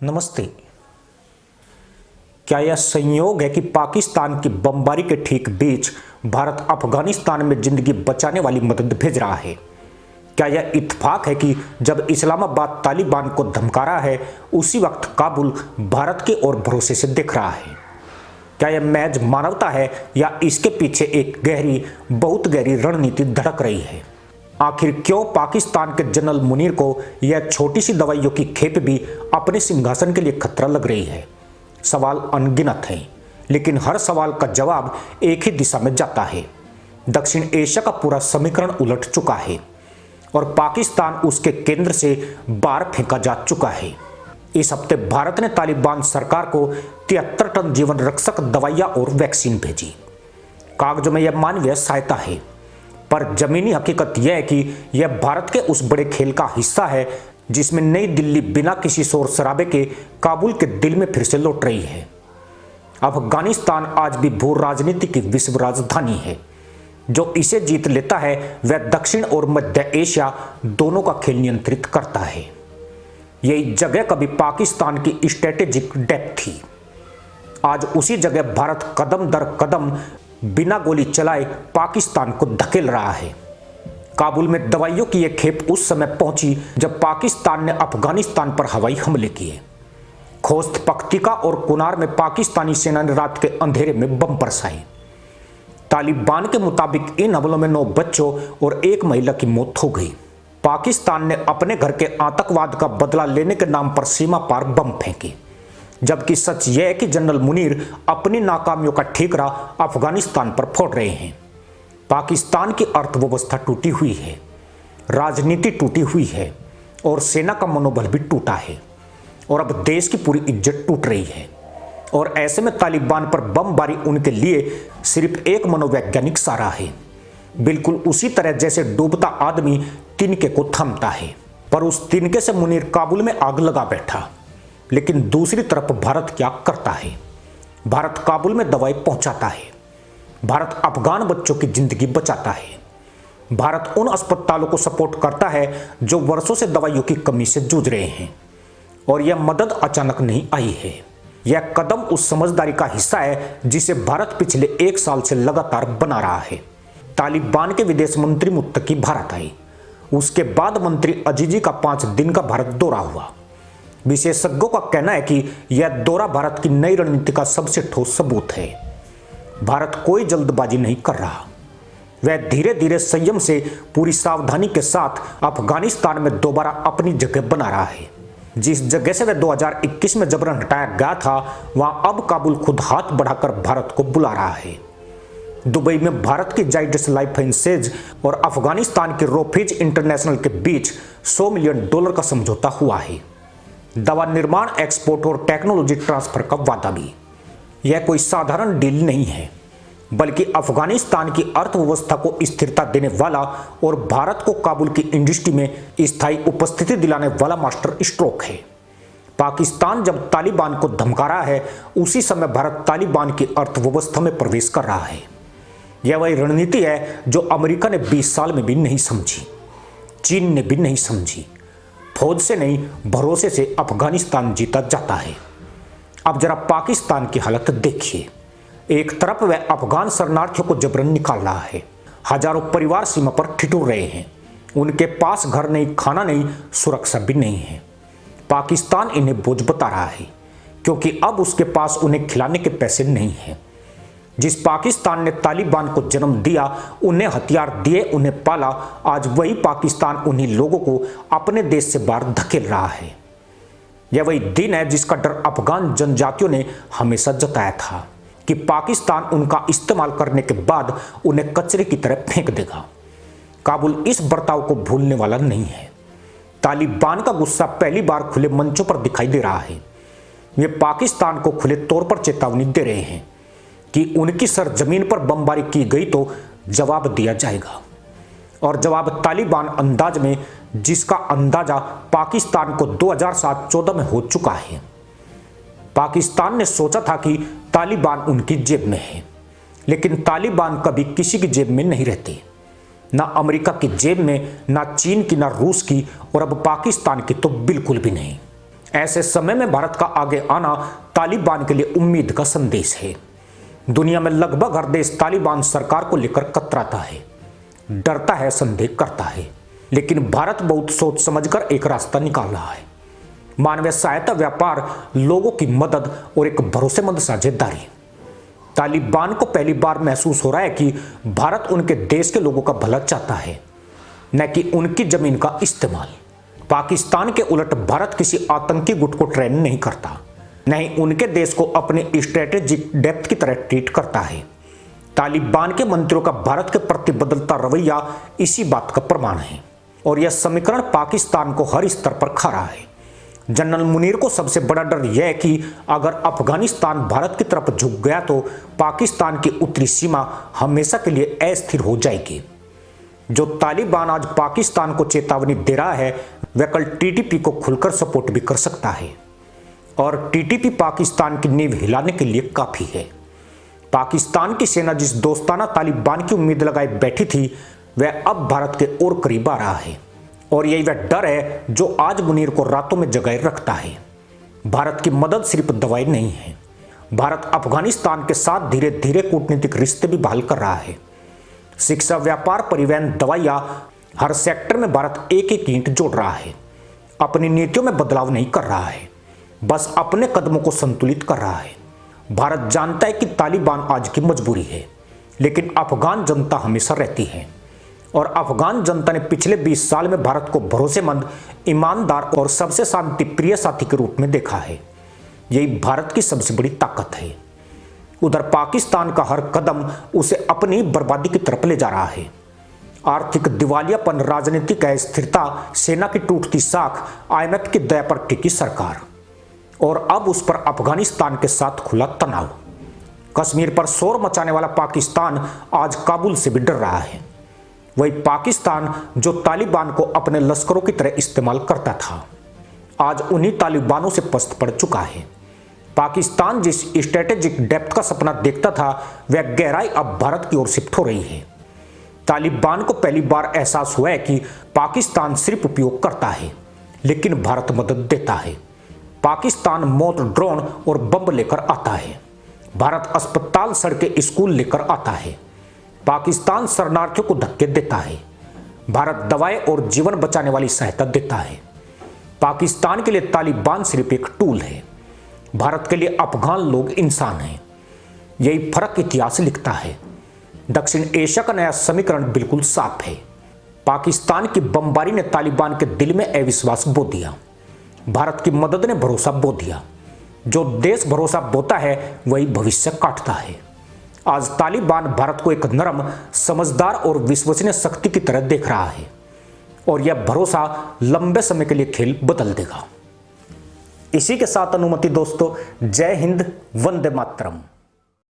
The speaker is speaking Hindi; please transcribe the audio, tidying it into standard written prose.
नमस्ते। क्या यह संयोग है कि पाकिस्तान की बमबारी के ठीक बीच भारत अफगानिस्तान में जिंदगी बचाने वाली मदद भेज रहा है? क्या यह इत्तेफाक है कि जब इस्लामाबाद तालिबान को धमका रहा है, उसी वक्त काबुल भारत की ओर भरोसे से देख रहा है? क्या यह महज मानवता है या इसके पीछे एक बहुत गहरी रणनीति धड़क रही है? आखिर क्यों पाकिस्तान के जनरल मुनीर को यह छोटी सी दवाइयों की खेप भी अपने सिंहासन के लिए खतरा लग रही है? सवाल अनगिनत हैं, लेकिन हर सवाल का जवाब एक ही दिशा में जाता है। दक्षिण एशिया का पूरा समीकरण उलट चुका है और पाकिस्तान उसके केंद्र से बाहर फेंका जा चुका है। इस हफ्ते भारत ने तालिबान सरकार को 73 टन जीवन रक्षक दवाइयां और वैक्सीन भेजी। कागजों में यह मानवीय सहायता है, पर जमीनी हकीकत यह है कि यह भारत के उस बड़े खेल का हिस्सा है जिसमें नई दिल्ली बिना किसी शोर शराबे के काबुल के दिल में फिर से लौट रही है। अफगानिस्तान आज भी भू राजनीति की विश्व राजधानी है। जो इसे जीत लेता है वह दक्षिण और मध्य एशिया दोनों का खेल नियंत्रित करता है। यही जगह कभी पाकिस्तान की स्ट्रेटेजिक डेप्थ थी। आज उसी जगह भारत कदम दर कदम बिना गोली चलाए पाकिस्तान को धकेल रहा है। काबुल में दवाइयों की यह खेप उस समय पहुंची जब पाकिस्तान ने अफगानिस्तान पर हवाई हमले किए। खोस्त पख्तिका और कुनार में पाकिस्तानी सेना ने रात के अंधेरे में बम बरसाए। तालिबान के मुताबिक इन हमलों में 9 बच्चों और 1 महिला की मौत हो गई। पाकिस्तान ने अपने घर के आतंकवाद का बदला लेने के नाम पर सीमा पार बम फेंके, जबकि सच यह है कि जनरल मुनीर अपनी नाकामियों का ठीकरा अफगानिस्तान पर फोड़ रहे हैं। पाकिस्तान की अर्थव्यवस्था टूटी हुई है, राजनीति टूटी हुई है और सेना का मनोबल भी टूटा है और अब देश की पूरी इज्जत टूट रही है। और ऐसे में तालिबान पर बमबारी उनके लिए सिर्फ एक मनोवैज्ञानिक सहारा है, बिल्कुल उसी तरह जैसे डूबता आदमी तिनके को थामता है। पर उस तिनके से मुनीर काबुल में आग लगा बैठा। लेकिन दूसरी तरफ भारत क्या करता है? भारत काबुल में दवाई पहुंचाता है। भारत अफगान बच्चों की जिंदगी बचाता है। भारत उन अस्पतालों को सपोर्ट करता है जो वर्षों से दवाइयों की कमी से जूझ रहे हैं। और यह मदद अचानक नहीं आई है। यह कदम उस समझदारी का हिस्सा है जिसे भारत पिछले 1 साल से लगातार बना रहा है। तालिबान के विदेश मंत्री मुत्तकी भारत आए। उसके बाद मंत्री अजीजी का 5 दिन का भारत दौरा हुआ। विशेषज्ञों का कहना है कि यह दौरा भारत की नई रणनीति का सबसे ठोस सबूत है। भारत कोई जल्दबाजी नहीं कर रहा। वह धीरे धीरे संयम से पूरी सावधानी के साथ अफगानिस्तान में दोबारा अपनी जगह बना रहा है। जिस जगह से वह 2021 में जबरन हटाया गया था, वहां अब काबुल खुद हाथ बढ़ाकर भारत को बुला रहा है। दुबई में भारत की जाइडस लाइफ साइंसेज और अफगानिस्तान के रोफेज इंटरनेशनल के बीच $100 मिलियन का समझौता हुआ है। दवा निर्माण, एक्सपोर्ट और टेक्नोलॉजी ट्रांसफर का वादा भी। यह कोई साधारण डील नहीं है, बल्कि अफगानिस्तान की अर्थव्यवस्था को स्थिरता देने वाला और भारत को काबुल की इंडस्ट्री में स्थायी उपस्थिति दिलाने वाला मास्टर स्ट्रोक है। पाकिस्तान जब तालिबान को धमका रहा है, उसी समय भारत तालिबान की अर्थव्यवस्था में प्रवेश कर रहा है। यह वही रणनीति है जो अमेरिका ने 20 साल में भी नहीं समझी, चीन ने भी नहीं समझी। फौज से नहीं, भरोसे से अफगानिस्तान जीता जाता है। अब जरा पाकिस्तान की हालत देखिए। एक तरफ वह अफगान शरणार्थियों को जबरन निकाल रहा है। हजारों परिवार सीमा पर ठिठुर रहे हैं। उनके पास घर नहीं, खाना नहीं, सुरक्षा भी नहीं है। पाकिस्तान इन्हें बोझ बता रहा है, क्योंकि अब उसके पास उन्हें खिलाने के पैसे नहीं हैं। जिस पाकिस्तान ने तालिबान को जन्म दिया, उन्हें हथियार दिए, उन्हें पाला, आज वही पाकिस्तान उन्हीं लोगों को अपने देश से बाहर धकेल रहा है। यह वही दिन है जिसका डर अफगान जनजातियों ने हमेशा जताया था कि पाकिस्तान उनका इस्तेमाल करने के बाद उन्हें कचरे की तरह फेंक देगा। काबुल इस बर्ताव को भूलने वाला नहीं है। तालिबान का गुस्सा पहली बार खुले मंचों पर दिखाई दे रहा है। वे पाकिस्तान को खुले तौर पर चेतावनी दे रहे हैं कि उनकी सरजमीन पर बमबारी की गई तो जवाब दिया जाएगा। और जवाब तालिबान अंदाज में, जिसका अंदाजा पाकिस्तान को 2007-14 में हो चुका है। पाकिस्तान ने सोचा था कि तालिबान उनकी जेब में है, लेकिन तालिबान कभी किसी की जेब में नहीं रहते। ना अमेरिका की जेब में, ना चीन की, ना रूस की, और अब पाकिस्तान की तो बिल्कुल भी नहीं। ऐसे समय में भारत का आगे आना तालिबान के लिए उम्मीद का संदेश है। दुनिया में लगभग हर देश तालिबान सरकार को लेकर कतराता है, डरता है, संदेह करता है, लेकिन भारत बहुत सोच समझकर एक रास्ता निकाल रहा है। मानवीय सहायता, व्यापार, लोगों की मदद और एक भरोसेमंद साझेदारी। तालिबान को पहली बार महसूस हो रहा है कि भारत उनके देश के लोगों का भला चाहता है, न कि उनकी जमीन का इस्तेमाल। पाकिस्तान के उलट भारत किसी आतंकी गुट को ट्रेन नहीं करता, न ही उनके देश को अपने स्ट्रेटेजिक डेप्थ की तरह ट्रीट करता है। तालिबान के मंत्रियों का भारत के प्रति बदलता रवैया इसी बात का प्रमाण है, और यह समीकरण पाकिस्तान को हर स्तर पर खा रहा है। जनरल मुनीर को सबसे बड़ा डर यह है कि अगर अफगानिस्तान भारत की तरफ झुक गया तो पाकिस्तान की उत्तरी सीमा हमेशा के लिए अस्थिर हो जाएगी। जो तालिबान आज पाकिस्तान को चेतावनी दे रहा है, वह कल टीटीपी को खुलकर सपोर्ट भी कर सकता है, और टीटीपी पाकिस्तान की नींव हिलाने के लिए काफी है। पाकिस्तान की सेना जिस दोस्ताना तालिबान की उम्मीद लगाए बैठी थी, वह अब भारत के और करीब आ रहा है, और यही वह डर है जो आज मुनीर को रातों में जगाए रखता है। भारत की मदद सिर्फ दवाई नहीं है, भारत अफगानिस्तान के साथ धीरे धीरे कूटनीतिक रिश्ते भी बहाल कर रहा है। शिक्षा, व्यापार, परिवहन, दवाइयां, हर सेक्टर में भारत एक एक ईंट जोड़ रहा है। अपनी नीतियों में बदलाव नहीं कर रहा है, बस अपने कदमों को संतुलित कर रहा है। भारत जानता है कि तालिबान आज की मजबूरी है, लेकिन अफगान जनता हमेशा रहती है, और अफगान जनता ने पिछले 20 साल में भारत को भरोसेमंद, ईमानदार और सबसे शांति प्रिय साथी के रूप में देखा है। यही भारत की सबसे बड़ी ताकत है। उधर पाकिस्तान का हर कदम उसे अपनी बर्बादी की तरफ ले जा रहा है। आर्थिक दिवालियापन, राजनीतिक अस्थिरता, सेना की टूटती साख, IMF की दया पर टिकी सरकार, और अब उस पर अफगानिस्तान के साथ खुला तनाव। कश्मीर पर शोर मचाने वाला पाकिस्तान आज काबुल से भी डर रहा है। वही पाकिस्तान जो तालिबान को अपने लश्करों की तरह इस्तेमाल करता था, आज उन्हीं तालिबानों से पस्त पड़ चुका है। पाकिस्तान जिस स्ट्रेटेजिक डेप्थ का सपना देखता था, वह गहराई अब भारत की ओर शिफ्ट हो रही है। तालिबान को पहली बार एहसास हुआ है कि पाकिस्तान सिर्फ उपयोग करता है, लेकिन भारत मदद देता है। पाकिस्तान मौत ड्रोन और बम लेकर आता है, भारत अस्पताल, सड़कें, स्कूल लेकर आता है। पाकिस्तान शरणार्थियों को धक्के देता है, भारत दवाएं और जीवन बचाने वाली सहायता देता है। पाकिस्तान के लिए तालिबान सिर्फ एक टूल है, भारत के लिए अफगान लोग इंसान हैं। यही फर्क इतिहास लिखता है। दक्षिण एशिया का नया समीकरण बिल्कुल साफ है। पाकिस्तान की बमबारी ने तालिबान के दिल में अविश्वास बो दिया, भारत की मदद ने भरोसा बो दिया। जो देश भरोसा बोता है, वही भविष्य काटता है। आज तालिबान भारत को एक नरम, समझदार और विश्वसनीय शक्ति की तरह देख रहा है, और यह भरोसा लंबे समय के लिए खेल बदल देगा। इसी के साथ अनुमति दोस्तों, जय हिंद, वंदे मातरम।